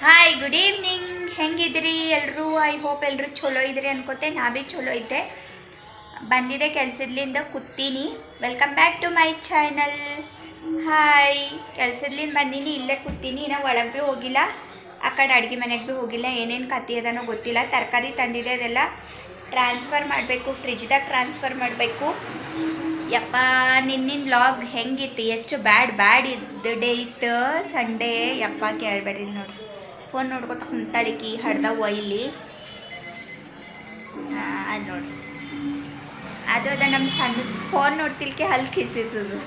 Hi good evening. ಹೆಂಗಿದ್ರಿ ಎಲ್ಲರೂ? I hope ಎಲ್ಲರೂ ಚಲೋ ಇದ್ರಿ ಅನ್ಕೋತೆ. ನಾ ಭೀ ಚಲೋ ಇದ್ದೆ. ಬಂದಿದೆ ಕೆಲಸದ್ಲಿಂದ ಕೂತೀನಿ. Welcome back to my channel. Hi, ಕೆಲಸದ್ಲಿಂದ ಬಂದೀನಿ, ಇಲ್ಲೇ ಕೂತೀನಿ. ಇನ್ನೂ ಒಳಗೆ ಭೀ ಹೋಗಿಲ್ಲ, ಆ ಕಡೆ ಅಡುಗೆ ಮನೆಗೆ ಭೀ ಹೋಗಿಲ್ಲ. ಏನೇನು ಕತ್ತಿ ಅದನೋ ಗೊತ್ತಿಲ್ಲ. ತರಕಾರಿ ತಂದಿದೆ, ಅದೆಲ್ಲ ಟ್ರಾನ್ಸ್ಫರ್ ಮಾಡಬೇಕು, ಫ್ರಿಜ್ದಾಗ ಟ್ರಾನ್ಸ್ಫರ್ ಮಾಡಬೇಕು. ಯಪ್ಪ, ನಿನ್ನಿನ ವ್ಲಾಗ್ ಹೆಂಗಿತ್ತು? ಎಷ್ಟು ಬ್ಯಾಡ್ ಇದ್ದು ಡೇ ಇತ್ತು ಸಂಡೇ. ಯಪ್ಪ ಕೇಳಬೇಡ್ರಿ ನೋಡಿ. ಫೋನ್ ನೋಡ್ಕೊತ ಕುಂತಾಳಿಕಿ ಹಡ್ದವ ಇಲ್ಲಿ. ಅದು ನೋಡ್ರಿ, ಅದು ಅದ ನಮ್ಮ ಸಣ್ಣ ಫೋನ್ ನೋಡ್ತಿಲ್ಕೆ ಹಲ್ ಕಿಸಿತದು.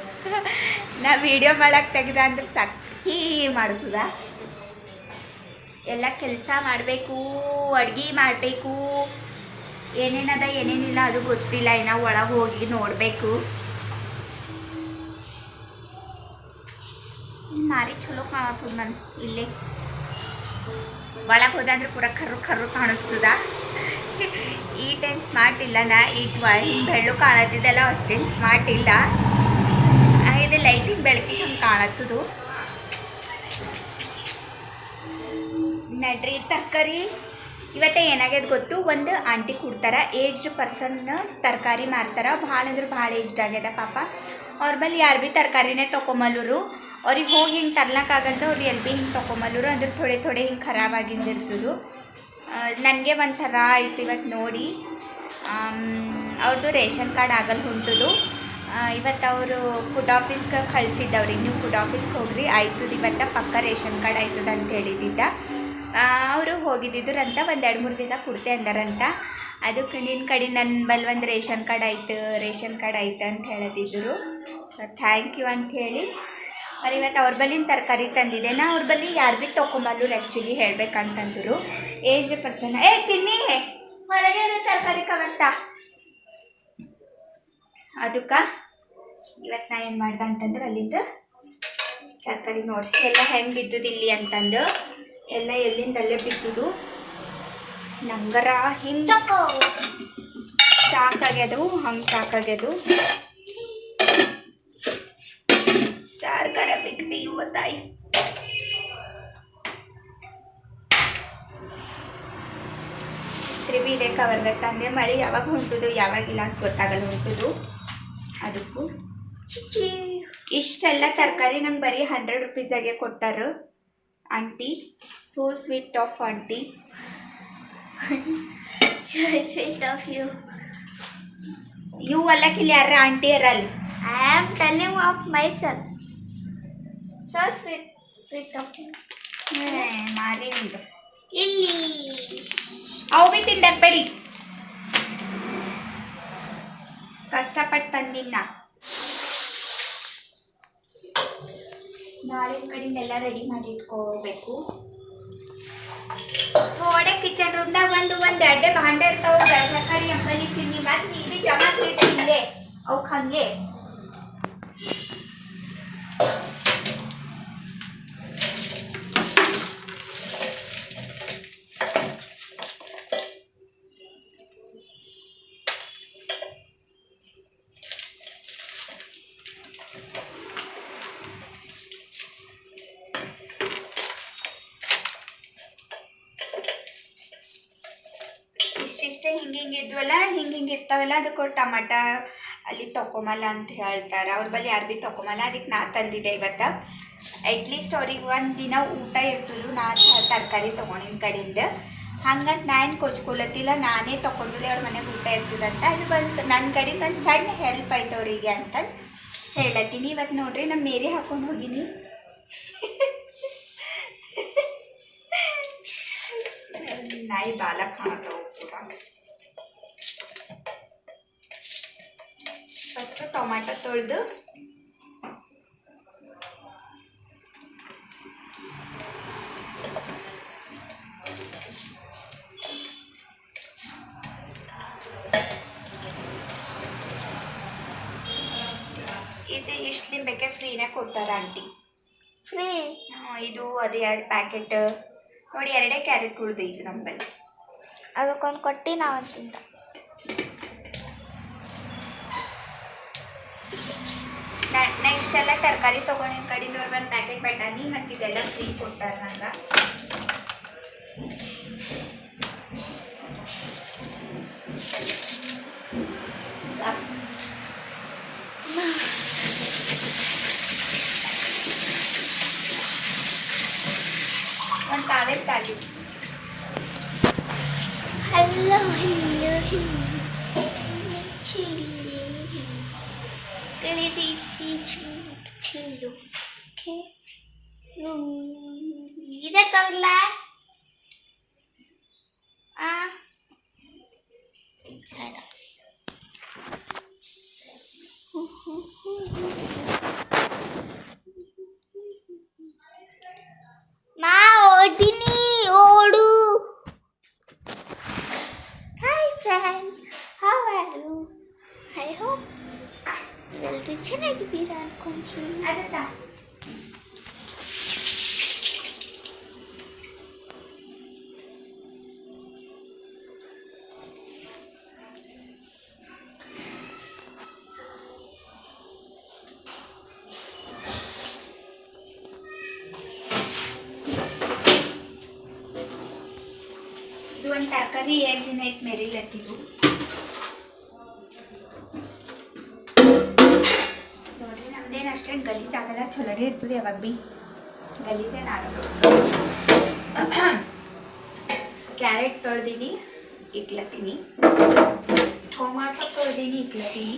ನಾ ವಿಡಿಯೋ ಮಾಡಕ್ಕೆ ತೆಗ್ದ ಅಂದ್ರೆ ಸಕ್ಕಿ ಮಾಡ್ತದ. ಎಲ್ಲ ಕೆಲಸ ಮಾಡಬೇಕು, ಅಡ್ಗೆ ಮಾಡಬೇಕು, ಏನೇನದ ಏನೇನಿಲ್ಲ ಅದು ಗೊತ್ತಿಲ್ಲ. ಇನ್ನು ಒಳಗೆ ಹೋಗಿ ನೋಡಬೇಕು. ಮಾರಿ ಚಲೋ ಕಾಣತ್ತದ ನಾನು ಇಲ್ಲೇ. ಒಳಗೆ ಹೋದಂದ್ರೆ ಪೂರ ಕರ್ರು ಕರ್ರು ಕಾಣಿಸ್ತದ. ಈ ಟೈಮ್ ಸ್ಮಾರ್ಟ್ ಇಲ್ಲ ನಾ. ಹಿಂಗೆ ಬೆಳ್ಳು ಕಾಣತ್ತಿದ್ದೆಲ್ಲ ಅಷ್ಟೇನು ಸ್ಮಾರ್ಟ್ ಇಲ್ಲ. ಇದು ಲೈಟಿಂಗ್ ಬೆಳಕಿಗೆ ಹಂಗೆ ಕಾಣತ್ತದು. ನಡ್ರಿ, ತರಕಾರಿ ಇವತ್ತೇ ಏನಾಗ್ಯದ ಗೊತ್ತು. ಒಂದು ಆಂಟಿ ಕೊಡ್ತಾರ, ಏಜ್ಡ್ ಪರ್ಸನ್ ತರಕಾರಿ ಮಾರ್ತಾರ. ಭಾಳ ಅಂದ್ರೆ ಭಾಳ ಏಜ್ಡ್ ಆಗ್ಯದ ಪಾಪ. ಅವ್ರ ಬಳಿ ಯಾರು ಭೀ ತರಕಾರಿನೇ ತೊಗೊಂಬಲ್ಲರು. ಅವ್ರಿಗೆ ಹೋಗಿ ಹಿಂಗೆ ತರ್ಲಕ್ಕಾಗಲ್ದ, ಅವ್ರು ಎಲ್ಲಿ ಭೀ ಹಿಂಗೆ ತೊಗೊಂಬಲ್ಲರು. ಅಂದ್ರೆ ಥೋಡೆ ಹಿಂಗೆ ಖರಾಬ್ ಆಗಿಂದಿರ್ತದು. ನನಗೆ ಒಂಥರ ಆಯ್ತು ಇವತ್ತು ನೋಡಿ. ಅವ್ರದ್ದು ರೇಷನ್ ಕಾರ್ಡ್ ಆಗಲ್ಲ ಹೊಂಟದು. ಇವತ್ತು ಅವರು ಫುಡ್ ಆಫೀಸ್ಗೆ ಕಳಿಸಿದ್ದವ್ರಿಗೆ, ನೀವು ಫುಡ್ ಆಫೀಸ್ಗೆ ಹೋಗ್ರಿ, ಆಯ್ತದ ಇವತ್ತು ಪಕ್ಕ ರೇಷನ್ ಕಾರ್ಡ್ ಆಯ್ತದ ಅಂತ ಹೇಳಿದ್ದಿದ್ದ. ಅವರು ಹೋಗಿದ್ದಿದ್ರಂತ, ಒಂದು 2-3 ದಿನ ಕೊಡ್ತೆ ಅಂದಾರಂತ. ಅದಕ್ಕೆ ನಿನ್ನ ಕಡೆ ನನ್ನ ಬಲ್ಲಿ ಒಂದು ರೇಷನ್ ಕಾರ್ಡ್ ಆಯ್ತು ಅಂತ ಹೇಳದಿದ್ದರು. ಸೊ ಥ್ಯಾಂಕ್ ಯು ಅಂಥೇಳಿ ಅವ್ರು ಇವತ್ತು ಅವ್ರ ಬಲ್ಲಿನ ತರಕಾರಿ ತಂದಿದೆ. ನಾ ಅವ್ರ ಬಲ್ಲಿ ಯಾರು ಭೀ ತೊಗೊಂಬಲ್ಲರು ಆ್ಯಕ್ಚುಲಿ ಹೇಳ್ಬೇಕಂತಂದರು. Aged person. ಚಿನ್ನಿ ಹೊರಗೆ ತರಕಾರಿ ಕವಂತ. ಅದಕ್ಕೆ ಇವತ್ತು ನಾ ಏನು ಮಾಡ್ದೆ ಅಂತಂದ್ರೆ, ಅಲ್ಲಿಂದ ತರಕಾರಿ ನೋಡಿ ಎಲ್ಲ ಹೆಂಗೆ ಬಿದ್ದುದು ಇಲ್ಲಿ ಅಂತಂದು, ಎಲ್ಲ ಎಲ್ಲಿಂದಲ್ಲೇ ಬಿದ್ದುದು. ನಂಗರ ಹಿಂಗೆ ಸಾಕಾಗ್ಯದು, ಹಂಗೆ ಸಾಕಾಗ್ಯದು. ಸಾರ್ಗಾರ ಬಿಗ್ದಿ ಇವತ್ತಾಯಿ. ಛತ್ರಿ ಬಿ ಇದೆ ಕವರ್ದಾಗ ತಂದೆ. ಮಳೆ ಯಾವಾಗ ಹೊಂಟುದು ಯಾವಾಗಿಲ್ಲ ಅಂತ ಗೊತ್ತಾಗಲ್ಲ ಹೊಂಟುದು. ಅದಕ್ಕೂ ಚಿಚ್ಚಿ ಇಷ್ಟೆಲ್ಲ ತರಕಾರಿ ನಂಗೆ ಬರೀ 100 ರೂಪೀಸ್ದಾಗೆ ಕೊಟ್ಟಾರು aunty. So sweet of aunty. Sweet of you. You ಅಲ್ಲಕ್ಕಿಲ್ಲಿ ಯಾರ ಆಂಟಿ ಇರಲ್ಲ. I am telling of myself. So sweet of you. ಮಾರಿ ನಿಂದು ಇಲ್ಲಿ ಅವು ಭೀ ತಿಂದಾಗ ಬೇಡಿ. ಕಷ್ಟಪಟ್ಟು ತಂದಿನ. ನಾಳಿನ ಕಡೆಯಿಂದ ಎಲ್ಲ ರೆಡಿ ಮಾಡಿ ಇಟ್ಕೋಬೇಕು. ಥೋಡೆ ಕಿಚನ್ ರೂಮ್ದಾಗ ಒಂದು ಅಡ್ಡೆ ಭಾಂಡೆ ಇರ್ತಾವೆ. ಬೆಳಗಾರಿ ಅಂಬಲಿ ಚಿನ್ನಿ ಮತ್ತು ನೀಡಿ ಜಮಾ ಸೀಟ್ ಇಲ್ಲೇ ಅವಕ್ಕೆ ಹಂಗೆ. ಇಷ್ಟಿಷ್ಟೇ ಹಿಂಗೆ ಇದ್ವಲ್ಲ, ಹಿಂಗೆ ಇರ್ತಾವಲ್ಲ. ಅದಕ್ಕೆ ಅವ್ರು ಟಮಾಟ ಅಲ್ಲಿ ತೊಗೊಂಬಲ್ಲ ಅಂತ ಹೇಳ್ತಾರೆ. ಅವ್ರ ಬಳಿ ಯಾರು ಭೀ ತೊಗೊಂಬಲ್ಲ. ಅದಕ್ಕೆ ನಾ ತಂದಿದ್ದೆ ಇವತ್ತು. ಅಟ್ಲೀಸ್ಟ್ ಅವ್ರಿಗೆ ಒಂದು ದಿನ ಊಟ ಇರ್ತದೆ. ನಾ ತರಕಾರಿ ತೊಗೊಂಡಿನ ಕಡೆಯಿಂದ ಹಂಗಂತ ನಾ ಏನು ಕೊಚ್ಕೊಲತ್ತಿಲ್ಲ. ನಾನೇ ತೊಗೊಂಡ್ರೆ ಅವ್ರ ಮನೆಗೆ ಊಟ ಇರ್ತದಂತ. ಅದು ಬಂದು ನನ್ನ ಕಡೆಯಿಂದ ಒಂದು ಸಣ್ಣ ಹೆಲ್ಪ್ ಆಯ್ತು ಅವರಿಗೆ ಅಂತ ಹೇಳತ್ತೀನಿ. ಇವತ್ತು ನೋಡ್ರಿ, ನಮ್ಮ ಮೇರಿ ಹಾಕೊಂಡು ಹೋಗಿನಿ. ನಾಯಿ ಬಾಲ ಕಾಣತಾವು ಪೂರ. ಫಸ್ಟು ಟೊಮ್ಯಾಟೊ ತೊಳೆದು ಇದು ಇಷ್ಟು ಬೇಕೆ ಫ್ರೀನೇ ಕೊಡ್ತಾರೆ ಆಂಟಿ. ಫ್ರೀ? ಇದು ಅದು 2 ಪ್ಯಾಕೆಟ್ ನೋಡಿ. 2 ಕ್ಯಾರೆಟ್ ಉಳ್ದು ಇದು ನಮ್ಮಲ್ಲಿ. ಅದಕ್ಕೊಂದು ಕೊಟ್ಟು ನಾವಂತ ತಿಂತ. ನೆಕ್ಸ್ಟ್ ಎಲ್ಲ ತರಕಾರಿ ತೊಗೊಂಡಿನ ಕಡೆಯಿಂದ ಒಂದು ಪ್ಯಾಕೆಟ್ ಬಟಾಣಿ ಮತ್ತು ಇದೆಲ್ಲ ಫ್ರೀ ಕೊಟ್ಟಾರ ನಂಗೆ. ಒಂದು ತಾವೇ ತಾಗಿ Hello, hello, hello. Okay. इधर कर ला ಮಾ ಓದಿನಿ ಓಡು. Hi friends, how are you? I hope ಎಲ್ಲರೂ ಚೆನ್ನಾಗಿದ್ದೀರಾ ಅನ್ಕೊಂತೀನಿ. ಅದತ್ತಾ ಇದು ಒಂದು ತರಕಾರಿ ಏಜಿನ ಐತೆ ಮೆರಿಲತ್ತಿದ್ದು ನೋಡ್ರಿ ನಮ್ದೇನು ಅಷ್ಟೇನು ಗಲೀಜ್ ಆಗಲ್ಲ, ಚಲೋನೇ ಇರ್ತದೆ. ಯಾವಾಗ ಭೀ ಗಲೀಜೇನು ಆಗಲ್ಲ. ಕ್ಯಾರೆಟ್ ತೊಳೆದೀನಿ ಇಕ್ಲತ್ತೀನಿ, ಟೊಮಾಟೊ ತೊಳೆದೀನಿ ಇಕ್ಲತ್ತೀನಿ.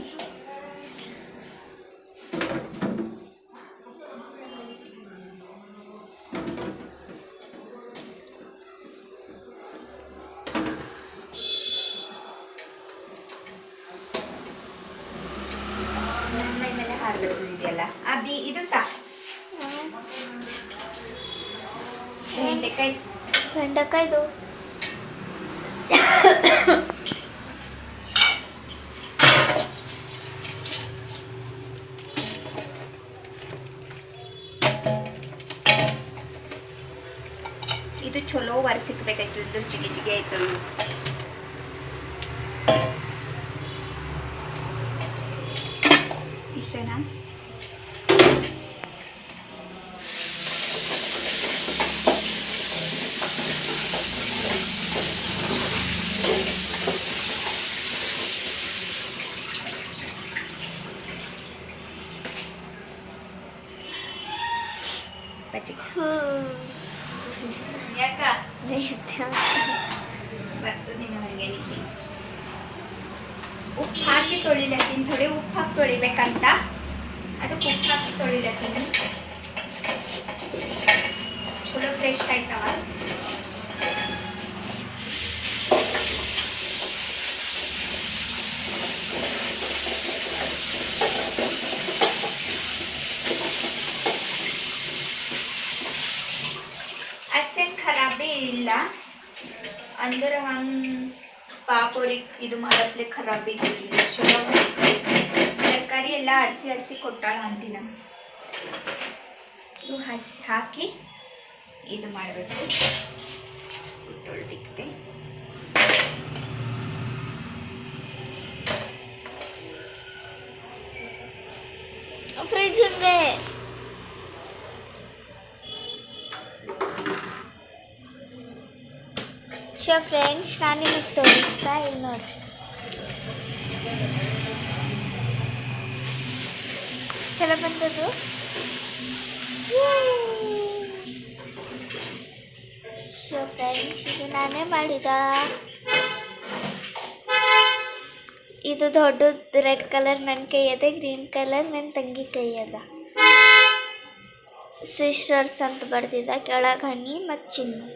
ಇದೆಯಲ್ಲ ಅಬ್ಬಿ ಇದು ಬೆಂಡೆಕಾಯ್ದು ಇದು ಚಲೋ ವರ್ ಸಿಕ್ಬೇಕಾಯ್ತು, ಇದ್ರ ಜಿಗಿ ಜಿಗಿ ಆಯ್ತು. ಇಷ್ಟೇನಾ? ಬಜ್ಜಿ ಯಾಕ ಬರ್ತದೆ ನನಗೆ ಉಪ್ಪು ಹಾಕಿ ತೊಳಿಲತ್ತೀನಿ, ಥೋಡೆ ಉಪ್ಪು ಹಾಕಿ ತೊಳಿಬೇಕಂತ ಅದಕ್ಕೆ ಉಪ್ಪು ಹಾಕಿ ತೊಳಿಲತ್ತೀನಿ. ಚಲೋ ಫ್ರೆಶ್ ಆಯ್ತವ. ಅಷ್ಟೇನು ಖರಾಬೇ ಇಲ್ಲ ಅಂದ್ರೆ ಹಂಗೆ ಪಾಪೋರಿಗೆ ಇದು ಮಾಡಪ್ಲೆ ಖರಾಬ್ ಇದ್ದಿಲ್ಲ. ಚಲೋ ತರಕಾರಿ ಎಲ್ಲ ಅರಿಸಿ ಕೊಟ್ಟಾಳ ಅಂತೀನಿ ನಾನು. ಇದು ಹಸಿ ಹಾಕಿ ಇದು ಮಾಡಬೇಕು. ತೊಳೆದಿಕ್ತೆ ಫ್ರಿಜ್ ಇದೆ. ಫ್ರೆಂಡ್ಸ್ ನಾನು ನಿಮಗೆ ತೋರಿಸ್ತಾ ಇಲ್ಲಿ ನೋಡ್ರಿ. ಚಲೋ ಬಂದದ್ದು. ಫ್ರೆಂಡ್ಸ್ ಇದು ನಾನೇ ಮಾಡಿದ. ಇದು ದೊಡ್ಡದು ರೆಡ್ ಕಲರ್ ನನ್ನ ಕೈ ಅದ, ಗ್ರೀನ್ ಕಲರ್ ನನ್ನ ತಂಗಿ ಕೈ ಅದ. ಸಿಸ್ಟರ್ಸ್ ಅಂತ ಬರ್ದಿದ್ದ, ಕೆಳಗೆ ಹನಿ ಮತ್ತು ಚಿನ್ನು.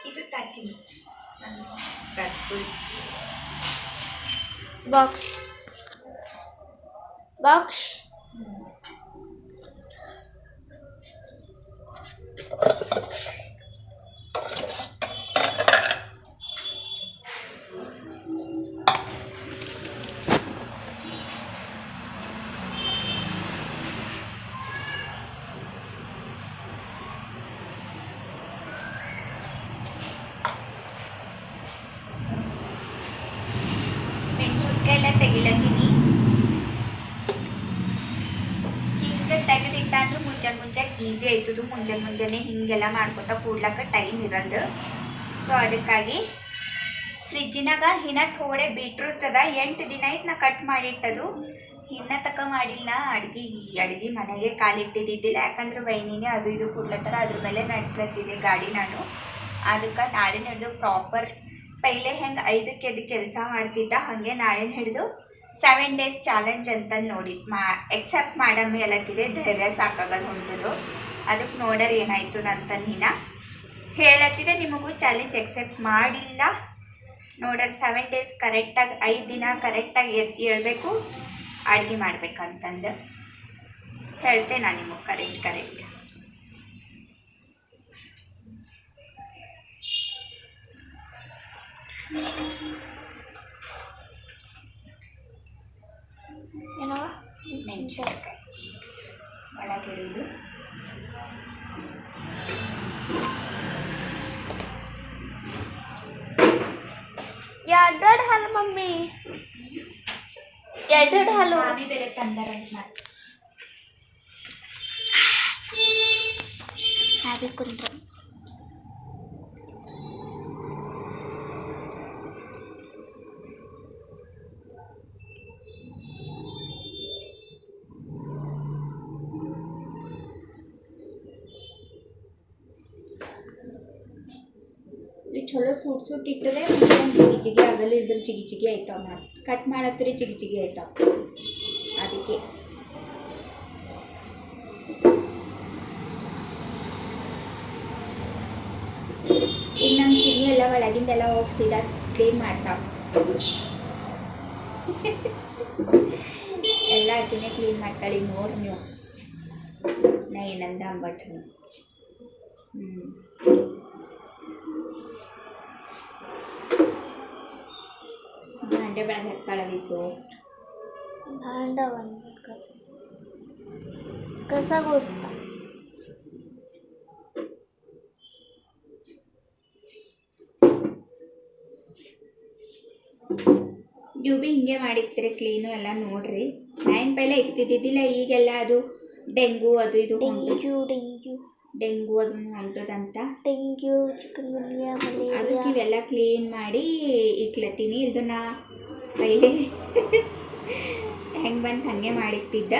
ಇದು ತಾಚಿನಿ ಬಾಕ್ಸ್ ಮೆಣಸಿನ್ಕಾಯಿ ಎಲ್ಲ ತೆಗಿಲತ್ತೀನಿ. ಹಿಂಗೆ ತೆಗೆದಿಟ್ಟ ಅಂದ್ರೆ ಮುಂಜಾನೆ ಈಸಿ ಆಯ್ತದು. ಮುಂಜಾನೆ ಹಿಂಗೆಲ್ಲ ಮಾಡ್ಕೊತಾ ಕೂಡ್ಲಕ್ಕ ಟೈಮ್ ಇರೋದು. ಸೊ ಅದಕ್ಕಾಗಿ ಫ್ರಿಜ್ಜಿನಾಗ ಇನ್ನ ಥೋಡೆ ಬೀಟ್ರೂಟ್ ಅದ. 8 ದಿನ ಆಯ್ತು ನಾ ಕಟ್ ಮಾಡಿಟ್ಟದು. ಇನ್ನ ತಕ ಮಾಡಿಲ್ಲ. ಅಡ್ಗೆ ಮನೆಗೆ ಕಾಲಿಟ್ಟಿದ್ದಿದ್ದಿಲ್ಲ, ಯಾಕಂದ್ರೆ ವೈನಿನೇ ಅದು ಇದು ಕೊಡ್ಲತ್ತಾರ, ಅದ್ರ ಮೇಲೆ ನಡೆಸ್ಲತ್ತಿದ್ದೆ ಗಾಡಿ ನಾನು. ಅದಕ್ಕೆ ನಾಳೆ ಹಿಡಿದು ಪ್ರಾಪರ್ ಪೈಲೆ ಹೆಂಗೆ 5ಕ್ಕೆ ಎದ್ದು ಕೆಲಸ ಮಾಡ್ತಿದ್ದ ಹಾಗೆ ನಾಳೆ ಹಿಡಿದು 7 days ಚಾಲೆಂಜ್ ಅಂತ ನೋಡಿ ಎಕ್ಸೆಪ್ಟ್ ಮಾಡಮ್ಮಿ ಹೇಳತ್ತಿದೆ. ಧೈರ್ಯ ಸಾಕಾಗಲ್ಲ ಹೊಂಟದು. ಅದಕ್ಕೆ ನೋಡರ್ ಏನಾಯ್ತು ಅಂತ ನೀನ ಹೇಳತ್ತಿದೆ. ನಿಮಗೂ ಚಾಲೆಂಜ್ ಎಕ್ಸೆಪ್ಟ್ ಮಾಡಿಲ್ಲ ನೋಡರ್ 7 days ಕರೆಕ್ಟಾಗಿ 5 ದಿನ ಕರೆಕ್ಟಾಗಿ ಹೇಳ್ಬೇಕು, ಅಡುಗೆ ಮಾಡ್ಬೇಕಂತಂದು ಹೇಳ್ತೆ ನಾನು ನಿಮಗೆ ಕರೆಕ್ಟ್. ಏನೋ ಮೆಣಸಿನ್ಕಾಯಿ ಒಳಗಿಡುವುದು. ಎರಡು ಹಾಲು ಮಮ್ಮಿ, ಎರಡು ಹಾಲು ಮಾಮಿ ಬೇರೆ ತಂದಾರಂತ ಮಾಡಿ ಹಾಗೆ ಕುಂದ್ರು. ಚಲೋ ಸೂಟ್ ಇಟ್ಟರೆ ಜಿಗಿ ಆಗಲ್ಲ, ಇಲ್ದ್ರ ಜಿಗಿ ಆಯ್ತಾವ. ಮಾಡಿ ಕಟ್ ಮಾಡತ್ರಿ ಜಿಗಿ ಆಯ್ತಾವ. ಅದಕ್ಕೆ ಈಗ ನಮ್ಮ ಚಿಗಿ ಎಲ್ಲ ಒಳಗಿಂದೆಲ್ಲ ಹೋಗಿಸಿದ ಕ್ಲೀನ್ ಮಾಡ್ತಾವ. ಎಲ್ಲ ಆಕಿನೇ ಕ್ಲೀನ್ ಮಾಡ್ತಾಳೆ. ನೋಡಿ ನೀವು ನಾ ಏನಂದ ಅಂಬಟ್ರಿ. ಭಾಂಡೆ ಬೆಳಗ್ಗೆ ಹಾಕ್ತಾಳೆ ಬೀಸು. ಭಾಂಡ ಒಂದು ಕಸ ಗುಡಿಸ್ತಾ. ನೀವು ಭೀ ಹಿಂಗೆ ಮಾಡಿರ್ತೀರಿ ಕ್ಲೀನು ಎಲ್ಲ ನೋಡ್ರಿ. ನಾನು ಪೈಲೆ ಇರ್ತಿದ್ದಿದ್ದಿಲ್ಲ, ಈಗೆಲ್ಲ ಅದು ಡೆಂಗು ಅದು ಇದು ಡೆಂಗು ಅದನ್ನು ಹೊಂಟದಂತ. Dengue, chikungunya, malaria. ಅದಕ್ಕೆ ಇವೆಲ್ಲ ಕ್ಲೀನ್ ಮಾಡಿ ಇಕ್ಲತ್ತೀನಿ. ಇದನ್ನ ಪೈಲೆ ಹೆಂಗೆ ಬಂತು ಹಾಗೆ ಮಾಡಿಕ್ತಿದ್ದ.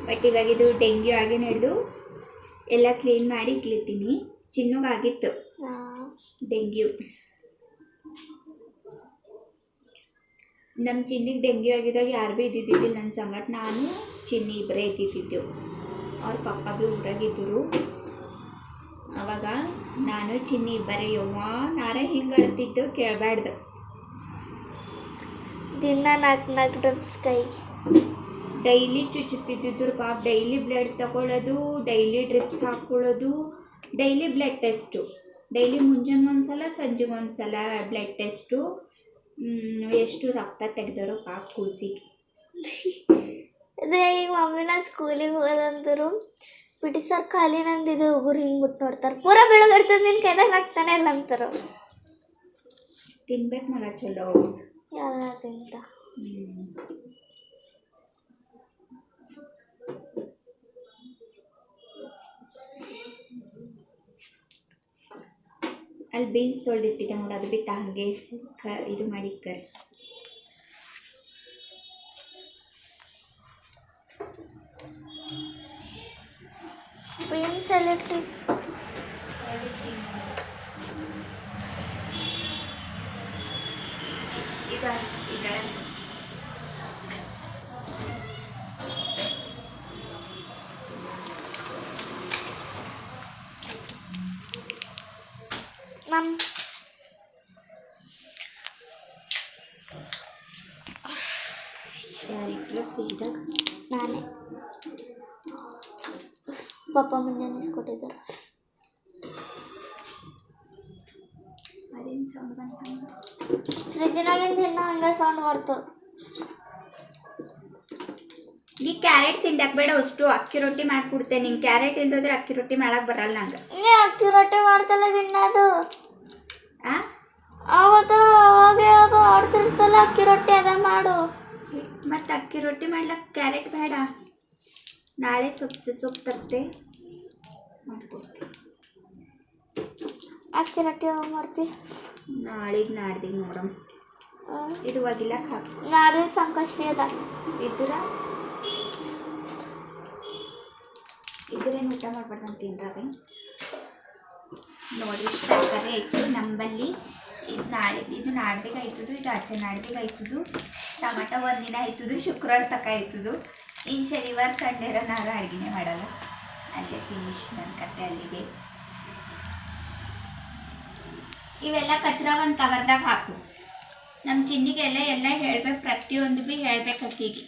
ಬಟ್ ಇವಾಗ ಇದು ಡೆಂಗ್ಯೂ ಆಗಿ ನಡೆದು ಎಲ್ಲ ಕ್ಲೀನ್ ಮಾಡಿ ಇಕ್ಲತ್ತೀನಿ. ಚಿನ್ನಗಾಗಿತ್ತು ಡೆಂಗ್ಯೂ. ನಮ್ಮ ಚಿನ್ನಿಗೆ ಡೆಂಗ್ಯೂ ಆಗಿದ್ದಾಗ ಯಾರು ಭೀ ಇದ್ದಿದ್ದಿಲ್ಲ ನನ್ನ ಸಂಗಟ. ನಾನು ಚಿನ್ನಿ ಇಬ್ಬರೇ ಇದ್ದಿದ್ದೆವು. ಅವ್ರ ಪಪ್ಪ ಭೀ ಊರಾಗಿದ್ದರು. ಅವಾಗ ನಾನು ಚಿನ್ನಿ ಇಬ್ಬರೇ ಯವ್ವ ನಾರ ಹಿಂಗೆ ಅಳ್ತಿದ್ದು ಕೇಳಬಾರ್ದು. ದಿನ 4 ಡ್ರಮ್ಸ್ ಕೈ ಡೈಲಿ ಚುಚ್ಚುತ್ತಿದ್ದಿದ್ರು ಪಾಪ. ಡೈಲಿ ಬ್ಲಡ್ ತಗೊಳ್ಳೋದು, ಡೈಲಿ ಡ್ರಿಪ್ಸ್ ಹಾಕ್ಕೊಳ್ಳೋದು, ಡೈಲಿ ಬ್ಲಡ್ ಟೆಸ್ಟು. ಡೈಲಿ ಮುಂಜಾನೆ ಒಂದ್ಸಲ ಸಂಜೆಗೆ ಒಂದ್ಸಲ ಬ್ಲಡ್ ಟೆಸ್ಟು. ಎಷ್ಟು ರಕ್ತ ತೆಗೆದರು ಪಾಪ ಕೂಸಿಗೆ. ಅದೇ ಈಗ ಮಮ್ಮಿನ ಸ್ಕೂಲಿಗೆ ಹೋದಂತರು ಪಿ ಟಿ ಸರ್ ಖಾಲಿ ನಂದಿದ್ದು ಹುಡುಗರು ಹಿಂಗೆ ಬಿಟ್ಟು ನೋಡ್ತಾರೆ. ಪೂರ ಬೆಳಗಿರ್ತದೆ ನಿನ್ನ ಕೈದಾಗ ಹಾಕ್ತಾನೆ ಇಲ್ಲ ಅಂತಾರೆ. ತಿನ್ಬೇಕು ಮಗ ಚಲೋ ಯಾವ್ದಂತ ಅಲ್ಲಿ ಬೀನ್ಸ್ ತೊಳೆದಿಟ್ಟಿದ್ದೆ ನೋಡಿ, ಅದು ಬಿಟ್ಟು ಹಾಗೆ ಇದು ಮಾಡಿ ಕರಿ. ಬೀನ್ಸ್ ಎಲೆಕ್ಟ್ರಿಕ್ ಮಮ್ ನಾನೇ ಪಪ್ಪ ಮುಂಜಾನೆ ಇಸ್ಕೊಟ್ಟಿದ್ದಾರೆ. ಅದೇನು ಸೌಂಡ್ ಬಂತ? ಫ್ರಿಜ್ಜಿನಾಗಿಂದ ಇನ್ನೂ ಹಂಗೆ ಸೌಂಡ್ ಬರ್ತದೆ. ನೀ ಕ್ಯಾರೆಟ್ ತಿಂದಕ್ಕೆ ಬೇಡ, ಅಷ್ಟು ಅಕ್ಕಿ ರೊಟ್ಟಿ ಮಾಡಿಕೊಡ್ತೇನೆ. ನಿಂಗೆ ಕ್ಯಾರೆಟ್ ಇಲ್ದೋದ್ರೆ ಅಕ್ಕಿ ರೊಟ್ಟಿ ಮಾಡಕ್ಕೆ ಬರಲ್ಲ ನಂಗೆ. ನೀ ಅಕ್ಕಿ ರೊಟ್ಟಿ ಮಾಡ್ತಲ್ಲ ತಿನ್ನೋದು. ಅವತ್ತು ಅವಾಗ ಯಾವಾಗ ಆಡ್ತಿರ್ತಲ್ಲ ಅಕ್ಕಿ ರೊಟ್ಟಿ ಅದ ಮಾಡು. ಮತ್ತು ಅಕ್ಕಿ ರೊಟ್ಟಿ ಮಾಡ್ಲಕ್ಕೆ ಕ್ಯಾರೆಟ್ ಬೇಡ, ನಾಳೆ ಸೊಪ್ಪು ತರ್ತೆ ಮಾಡ್ಕೊಡ್ತೀನಿ. ಅಕ್ಕಿ ರೊಟ್ಟಿ ಯಾವಾಗ ಮಾಡ್ತಿ? ನಾಳೆಗೆ ನಾಡ್ದಿಗೆ ನೋಡಮ್. ಇದು ಒಗಿಲಕ್ಕೆ ಹಾಕು. ನಾಳೆ ಸಂಕಷ್ಟಿ ಅದ ಇದ್ರೇನು ಊಟ ಮಾಡ್ಬಾರ್ದಂತೀನ್ರಿ ಅದು. ನೋಡಿ ಇಷ್ಟು ತರಕಾರಿ ಆಯಿತು ನಂಬಲ್ಲಿ. ಇದು ನಾಡ್ದಿಗೆ ಆಯ್ತದು, ಇದು ಆಚೆ ನಾಡ್ದಿಗೆ ಆಯ್ತದು. ಟಮಾಟ ಒಂದಿನ ಆಯ್ತದು, ಶುಕ್ರವಾರ ತಕ ಆಯ್ತದು. ಇನ್ನು ಶನಿವಾರ ಸಂಡೇರ ನಾನು ಅಡುಗೆನೇ ಮಾಡಲ್ಲ. ಅಲ್ಲೇ ಫಿನಿಶ್ ನನ್ನ ಕತೆ ಅಲ್ಲಿಗೆ. ಇವೆಲ್ಲ ಕಚ್ರ ಒಂದು ಕವರ್ದಾಗ ಹಾಕು. ನಮ್ಮ ಚಿನ್ನಿಗೆಲ್ಲ ಎಲ್ಲ ಹೇಳ್ಬೇಕು, ಪ್ರತಿಯೊಂದು ಭೀ ಹೇಳ್ಬೇಕು ಹಸಿಗೆ.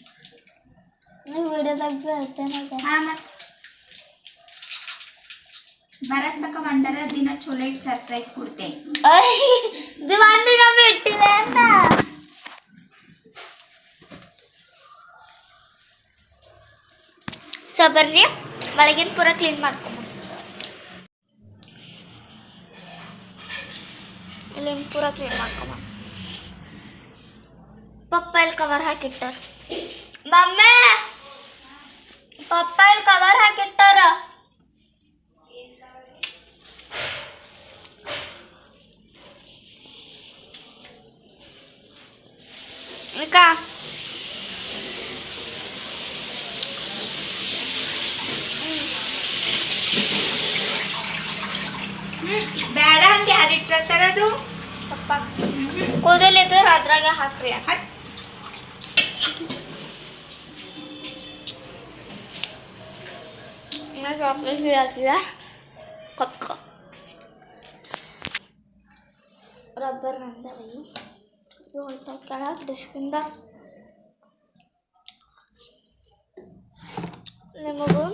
ನೀವು ವಿಡಿಯೋದಾಗ ಹೇಳ್ತೇನೆ. ಹಾಂ, ಮತ್ತು ಬರಸ್ತಕ ಒಂದರ ದಿನ ಚಲೋ ಇಟ್ಟು ಸರ್ಪ್ರೈಸ್ ಕೊಡ್ತೆ. ಒಂದಿನ ಬಿಟ್ಟಿಲ್ಲ ಅಂತ. ಸೊ ಬರ್ರಿ ಒಳಗಿನ ಪೂರ ಕ್ಲೀನ್ ಮಾಡ್ಕೊಂಬ. ಇಲ್ಲಿನ ಪೂರ ಕ್ಲೀನ್ ಮಾಡ್ಕೊಂಬ. ಪಪ್ಪ ಇಲ್ಲಿ ಕವರ್ ಹಾಕಿಟ್ಟಾರ. ಮಮ್ಮೆ ಪಪ್ಪ ಇಲ್ಲಿ ಕವರ್ ಹಾಕಿಟ್ಟಾರ. ಬೇಡ, ಹಂಗೆ ಯಾರು ಇಟ್ಟಿರ್ತಾರ ಅದು. ಪಪ್ಪ ಕೂದಲಿದ್ದು ಅದ್ರಾಗೆ ಹಾಕ್ರಿ. ರಬ್ಬರ್ ನಂದರಿ ಇದು ಒಂದು ಕೆಳಗೆ ಡಸ್ಟ್ಬಿನ್ದ. ನಿಮಗೂ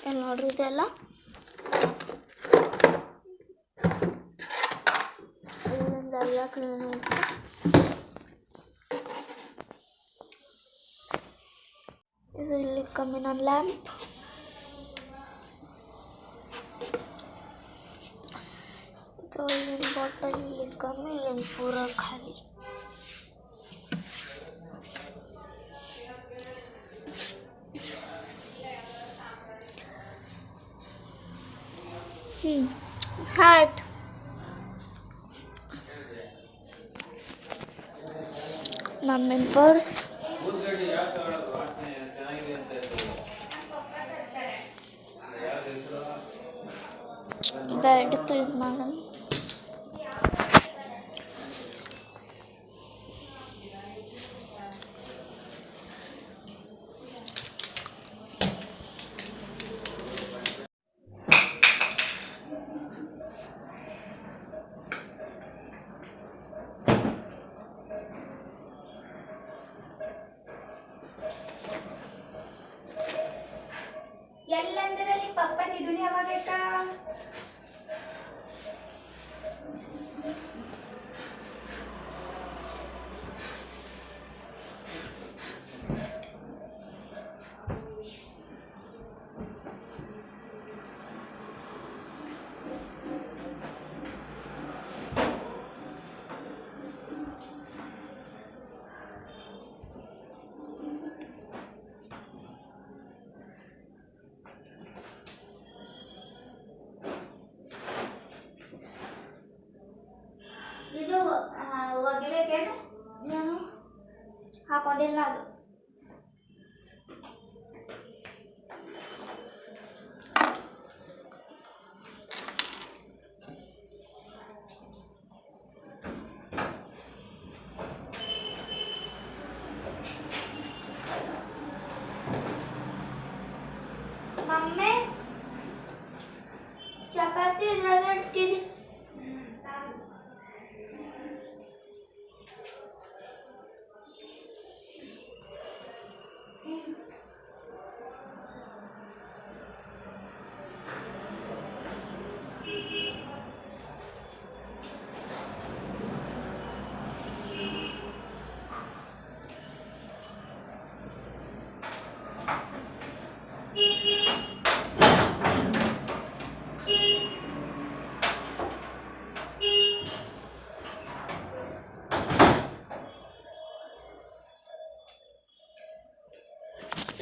ಇಲ್ಲಿ ನೋಡ್ರಿ ಇದೆಲ್ಲ ಇದರಿಂದೆಲ್ಲ ಕ್ಲೀನ್ ಆಯ್ತು. ಇದು ಇಲ್ಲಿ ಕಮ್ಮಿನ ಲ್ಯಾಂಪ್. ಇದು ಇಲ್ಲಿನ ಬಾಟಲ್ ಇಲ್ಲಿ ಕಮ್ಮಿ, ಇಲ್ಲಿ ಪೂರ ಖಾಲಿ. ಹ್ಯಾಟ್ ಮಮ್ಮಿನ ಪರ್ಸ್. ಬೆಡ್ ಕ್ಲೀನ್ ಮಾಡೋಣ. ಎಲ್ಲಂದ್ರಲ್ಲಿ ಪಪ್ಪನ ಇದನ್ನ ಯಾವಾಗ ಬೇಕಾ? ಇದು ಒಗಿಬೇಕೇನು? ನಾನು ಹಾಕೊಂಡಿಲ್ಲ ಅದು. ಮಮ್ಮಿ ಚಪಾತಿ ಇದ್ರಾಗ ಇಟ್ಟಿದ್ದೀನಿ.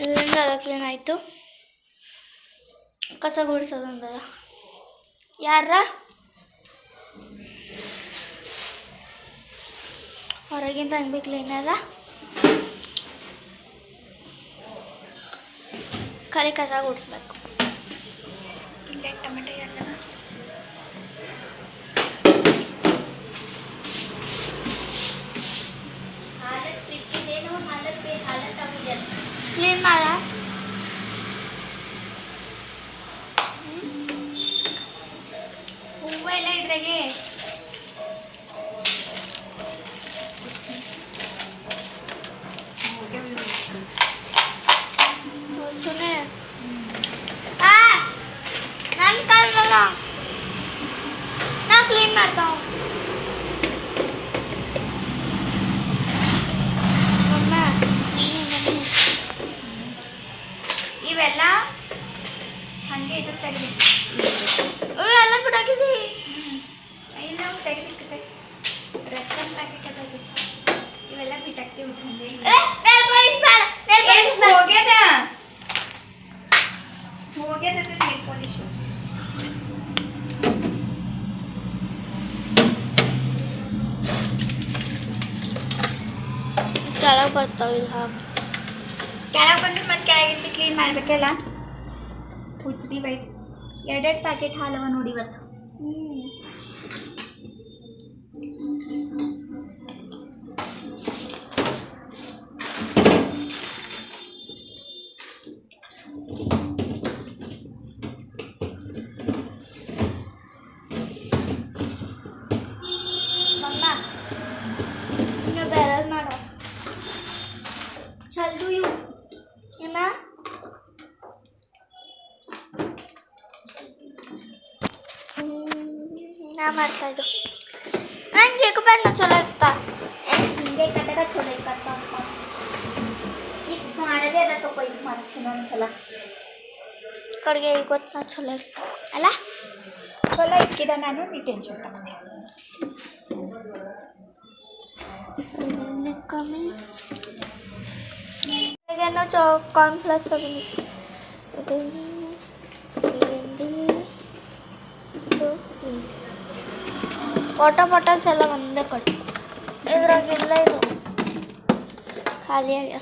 ಇದರಿಂದ ಅದು ಕ್ಲೀನ್ ಆಯಿತು. ಕಸ ಗುಡಿಸೋದಂದದ ಯಾರ ಹೊರಗಿಂದ ಹಂಗೆ ಭೀ ಕ್ಲೀನ್ ಅದ. ಖಾಲಿ ಕಸ ಗುಡಿಸ್ಬೇಕು. ಇಲ್ಲೇ ಟೊಮೆಟೊ ಎಲ್ಲ ಹಾಲತ್ ಫ್ರಿಜ್ ಇದೇನು ಹಾಲತ್ ಆಗಿದೆ ಕ್ಲೀನ್ ಮಾಡ. ಹೂವು ಎಲ್ಲ ಇದ್ರಾಗೆ ಸುನೆ ನನ್ನ ಕಾಲಲ್ಲ ನಾ ಕ್ಲೀನ್ ಮಾಡ್ತಾವ. ಇವೆಲ್ಲ ಹಾಗೆ ಇದು ತೆಗೆದು ಎಲ್ಲ ಬಿಡಾಕಿದ್ದೀವಿ. ಇಲ್ಲ ನಾವು ತೆಗೆದಿಟ್ಟಿದೆ ರಸಮ್ ಪ್ಯಾಕೆಟ್ ಅದಾಗಿ ಇವೆಲ್ಲ ಬಿಟ್ಟಾಕ್ತೀವಿ ಉಟ್ಕೊಂಡೆ ಹೋಗ್ಯದ ಹೋಗ್ಯದ ನೀರು ಪಾಲಿಶ್ ಕೆಳಗೆ ಬರ್ತಾವೆ ಇಲ್ಲ ಕೆಳಗೆ ಬಂದ್ರೆ ಮತ್ತೆ ಕೆಳಗಿಂದ ಕ್ಲೀನ್ ಮಾಡಬೇಕಲ್ಲ. ಹುಚ್ಚಿ ಬೈದು ಎರಡೆರಡು ಪ್ಯಾಕೆಟ್ ಹಾಲವ ನೋಡಿ ಇವತ್ತು. ಮಮ್ಮ ನೀವು ಬೇರೆ ಮಾಡೋ ಚಲ್ದು ಇವು ಏನ ನಾ ಮಾಡ್ತಾ ಇದ್ದು ನಂಗೆ ಬಣ್ಣ ಚಲೋ ಇತ್ತ. ಹಿಂಗೆ ಕಟ್ಟಾಗ ಚಲೋ ಇಕ್ಕತ್ತ ಈಗ ಮಾಡದೇ ಅದ ತಗೋ ಇದು ಮಾಡ್ತೀನಿ ಒಂದ್ಸಲ ಕಡೆಗೆ ಗೊತ್ತು ನಾ ಚಲೋ ಇತ್ತ ಅಲ್ಲ. ಚಲೋ ಇಕ್ಕಿದ ನಾನು ನೀ ಟೆನ್ಷನ್ ತಗೊಂಡೆ. ಕಮ್ಮಿ ಈಗೇನೋ ಕಾರ್ನ್ಫ್ಲೆಕ್ಸ್ ಅದನ್ನು ಇದು ವಾಟರ್ ಬಾಟಲ್ಸ್ ಎಲ್ಲ ಒಂದೇ ಕಡೆ ಇದ್ರಾಗೆಲ್ಲ ಇದು ಖಾಲಿ ಆಗ್ಯ.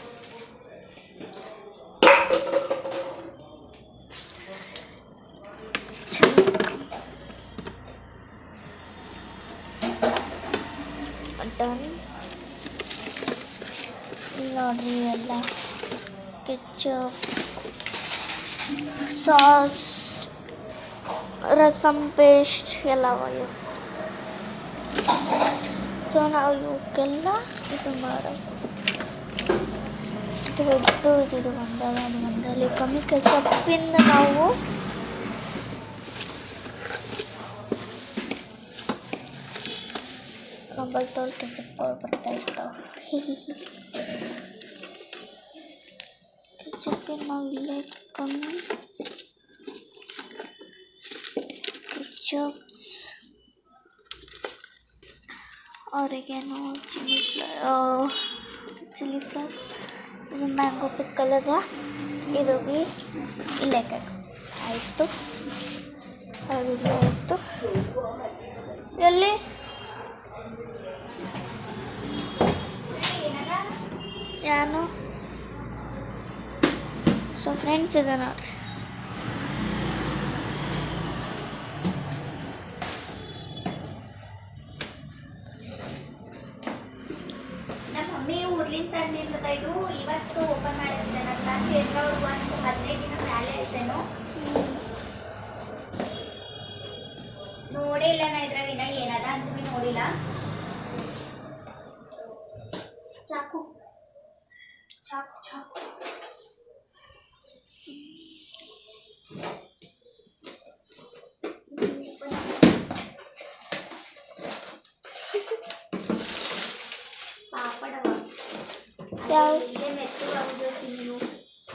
ಡನ್ ನೋಡ್ರಿ ಎಲ್ಲ ಕೆಚಪ್ ಸಾಸ್ ರಸಮ್ ಪೇಸ್ಟ್ ಎಲ್ಲ ಇವು. ಸೊ ನಾವು ಇವಕ್ಕೆಲ್ಲ ಇದು ಮಾಡೋದು ದೊಡ್ಡ ಇದು ಬಂದಾಗ ಅದು ಒಂದಲ್ಲಿ ಕಮ್ಮಿ ಕೆಚಪ್ಪಿಂದ ನಾವು ಮೊಬೈಲ್ ತೋಲ್ ಕೆಚಪ್ಗಳು ಬರ್ತಾ ಇರ್ತಾವೆ. ಕೆಚಪ್ಪಿನ ನಾವು ಇಲ್ಲೇ ಕಮ್ಮಿ ಕೆಚಪ್ಸ್ ಆರಿಗ್ಯಾನೋ ಚಿಲ್ಲಿ ಫ್ಲೇಕ್ಸ್ ಇದು ಮ್ಯಾಂಗೋ ಪಿಕ್ಕಲ್ ಅದ. ಇದು ಭೀ ಇಲ್ಲೇ ಆಯಿತು ಅದು ಆಯಿತು. ಎಲ್ಲಿ ಯಾನು ಸೊ ಫ್ರೆಂಡ್ಸ್ ಇದೆ ನೋಡ್ರಿ. ನಮ್ಮ ಮಮ್ಮಿ ಊರ್ಲಿಂದ ತಂದಿರ್ತದ ಇದು ಇವತ್ತು ಓಪನ್ ಮಾಡಿರ್ತೇನೆ ಅಂತ ಹೇಳಿದ್ರೆ ಅವ್ರು ಒಂದು 15 ದಿನ ಮೇಲೆ ಐತೇನೋ ನೋಡೇ ಇಲ್ಲ. ನಾ ಇದ್ರಾಗಿನ ಏನದ ಅಂತ ಭೀ ನೋಡಿಲ್ಲ. ಚಾಕು ಚಾಕು ಚಾಕು ಪಾಪಡವ ಯಾವ ಇಲ್ಲೇ ಮೆತ್ತಗಾಗೋದು ನೀವು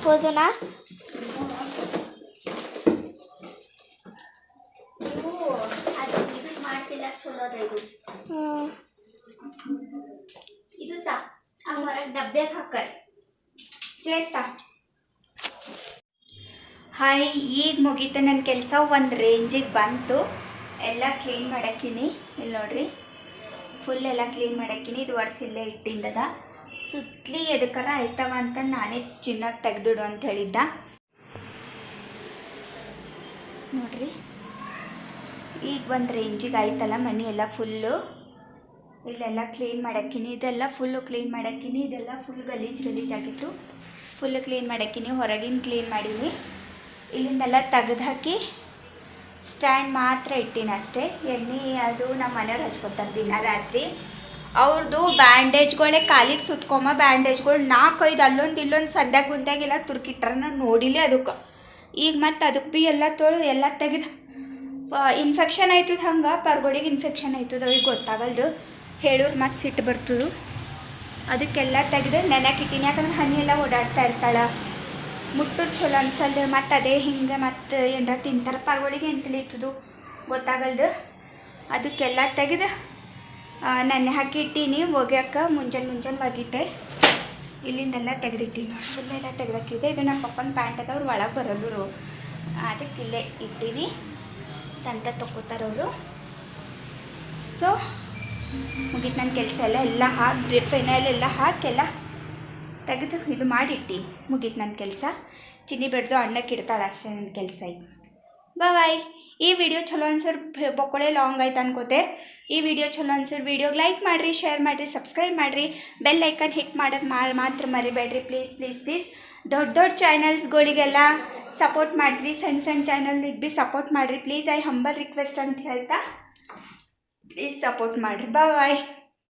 ಹೋದನಾ ನೀವು ಅದು ಇದು ಮಾಡ್ತಿಲ್ಲ ಚಲೋ ಅದ ಇದು. ಇದು ತಾ ಆ ಹೊರಗೆ ಡಬ್ಬ್ಯಾಗ ಹಾಕರ್ ಚೇಟ ಹಾಯ್, ಈಗ ಮುಗೀತು ನನ್ನ ಕೆಲಸ. ಒಂದು ರೇಂಜಿಗೆ ಬಂತು. ಎಲ್ಲ ಕ್ಲೀನ್ ಮಾಡಕ್ಕೀನಿ. ಇಲ್ಲಿ ನೋಡ್ರಿ, ಫುಲ್ ಎಲ್ಲ ಕ್ಲೀನ್ ಮಾಡಕ್ಕೀನಿ. ಇದು ವರ್ಷ ಇಲ್ಲೇ ಇಟ್ಟಿಂದದ. ಸುತ್ತಲಿ ಎದಕ್ಕಾರ ಆಯ್ತವ ಅಂತ ನಾನೇ ಚಿನ್ನಾಗಿ ತೆಗೆದಿಡು ಅಂತ ಹೇಳಿದ್ದ. ನೋಡ್ರಿ, ಈಗ ಒಂದು ರೇಂಜಿಗೆ ಆಯ್ತಲ್ಲ ಮನೆ ಎಲ್ಲ ಫುಲ್ಲು. ಇಲ್ಲೆಲ್ಲ ಕ್ಲೀನ್ ಮಾಡಕ್ಕೀನಿ. ಇದೆಲ್ಲ ಫುಲ್ಲು ಕ್ಲೀನ್ ಮಾಡಕ್ಕೀನಿ. ಇದೆಲ್ಲ ಫುಲ್ ಗಲೀಜಾಗಿತ್ತು. ಫುಲ್ಲು ಕ್ಲೀನ್ ಮಾಡಕ್ಕೀನಿ. ಹೊರಗಿನ ಕ್ಲೀನ್ ಮಾಡೀನಿ. ಇಲ್ಲಿಂದೆಲ್ಲ ತೆಗೆದು ಹಾಕಿ ಸ್ಟ್ಯಾಂಡ್ ಮಾತ್ರ ಇಟ್ಟೀನಿ ಅಷ್ಟೇ. ಎಣ್ಣೆ ಅದು ನಮ್ಮ ಮನೆಯವ್ರು ಹಚ್ಕೊತಾರೆ ದಿನ ರಾತ್ರಿ. ಅವ್ರದ್ದು ಬ್ಯಾಂಡೇಜ್ಗಳೇ ಕಾಲಿಗೆ ಸುತ್ಕೊಂಬ ಬ್ಯಾಂಡೇಜ್ಗಳು 4-5 ಅಲ್ಲೊಂದು ಇಲ್ಲೊಂದು ಸಂದ್ಯಾಗ ಗುಂದ್ಯಾಗೆಲ್ಲ ತುರ್ಕಿಟ್ರ ನಾನು ನೋಡಿಲ್ಲ ಅದಕ್ಕೆ. ಈಗ ಮತ್ತು ಅದಕ್ಕೆ ಭೀ ಎಲ್ಲ ತೊಳೆದು ಎಲ್ಲ ತೆಗೆದು ಇನ್ಫೆಕ್ಷನ್ ಆಯ್ತದ. ಹಂಗೆ ಪರ್ಗೊಳಿಗೆ ಇನ್ಫೆಕ್ಷನ್ ಆಯ್ತದ. ಅವ್ರಿಗೆ ಗೊತ್ತಾಗಲ್ದು. ಹೇಳೋರು ಮತ್ತು ಸಿಟ್ಟು ಬರ್ತದು. ಅದಕ್ಕೆಲ್ಲ ತೆಗೆದು ನೆನೆಗೆ ಇಟ್ಟೀನಿ. ಯಾಕಂದ್ರೆ ಹನಿ ಎಲ್ಲ ಓಡಾಡ್ತಾ ಇರ್ತಾಳೆ. ಮುಟ್ಟೂರು ಚಲೋ ಅನ್ಸಲ್ದು. ಮತ್ತು ಅದೇ ಹಿಂಗೆ ಮತ್ತು ಏನಾರ ತಿಂತಾರೆ ಪರ್ಗೊಳಿಗೆ ಏನು ತಿಳಿತದು ಗೊತ್ತಾಗಲ್ದು. ಅದಕ್ಕೆಲ್ಲ ತೆಗೆದು ನೆನೆ ಹಾಕಿ ಇಟ್ಟೀನಿ. ಒಗ್ಯಕ್ಕೆ ಮುಂಜಾನೆ ಒಗಿತೆ. ಇಲ್ಲಿಂದೆಲ್ಲ ತೆಗೆದಿಟ್ಟೀನಿ ನೋಡಿ. ಫುಲ್ಲೆಲ್ಲ ತೆಗೆದಾಕಿದೆ. ಇದು ನಮ್ಮ ಪಪ್ಪನ ಪ್ಯಾಂಟ್ ಅದ. ಅವ್ರು ಒಳಗೆ ಬರಲ್ಲರು. ಅದಕ್ಕೆ ಇಲ್ಲೇ ಇಟ್ಟೀನಿ. ತಂತ ತೊಗೋತಾರವರು. ಸೊ ಮುಗೀತು ನನ್ನ ಕೆಲಸ ಎಲ್ಲ ಹಾಕಿ ಫೈನಲ್ ಎಲ್ಲ ಹಾಕೆಲ್ಲ ತೆಗೆದು ಇದು ಮಾಡಿಟ್ಟು ಮುಗೀತು ನನ್ನ ಕೆಲಸ. ಚಿನ್ನಿ ಬೆಡ್ದು ಅಣ್ಣಕ್ಕೆ ಇಡ್ತಾಳೆ ಅಷ್ಟೇ ನನ್ನ ಕೆಲಸ. ಈಗ ಬಾಯ್. ಈ ವಿಡಿಯೋ ಚಲೋ ಅನ್ಸರ್ ಬೊಕ್ಕಳೆ ಲಾಂಗ್ ಆಯ್ತು ಅನ್ಕೋತೆ. ಈ ವಿಡಿಯೋ ಚಲೋ ಅನ್ಸರ್ ವಿಡಿಯೋಗೆ ಲೈಕ್ ಮಾಡಿರಿ, ಶೇರ್ ಮಾಡಿರಿ, ಸಬ್ಸ್ಕ್ರೈಬ್ ಮಾಡಿರಿ. ಬೆಲ್ ಐಕನ್ ಹಿಟ್ ಮಾಡೋದು ಮಾತ್ರ ಮರಿಬೇಡ್ರಿ ಪ್ಲೀಸ್. ದೊಡ್ಡ ಚಾನಲ್ಸ್ಗಳಿಗೆಲ್ಲ ಸಪೋರ್ಟ್ ಮಾಡಿರಿ. ಸಣ್ಣ ಚಾನಲ್ಗೆ ಭೀ ಸಪೋರ್ಟ್ ಮಾಡಿರಿ ಪ್ಲೀಸ್. ಐ ಹಂಬಲ್ ರಿಕ್ವೆಸ್ಟ್ ಅಂತ ಹೇಳ್ತಾ ಪ್ಲೀಸ್ ಸಪೋರ್ಟ್ ಮಾಡಿರಿ. ಬಾಯ್.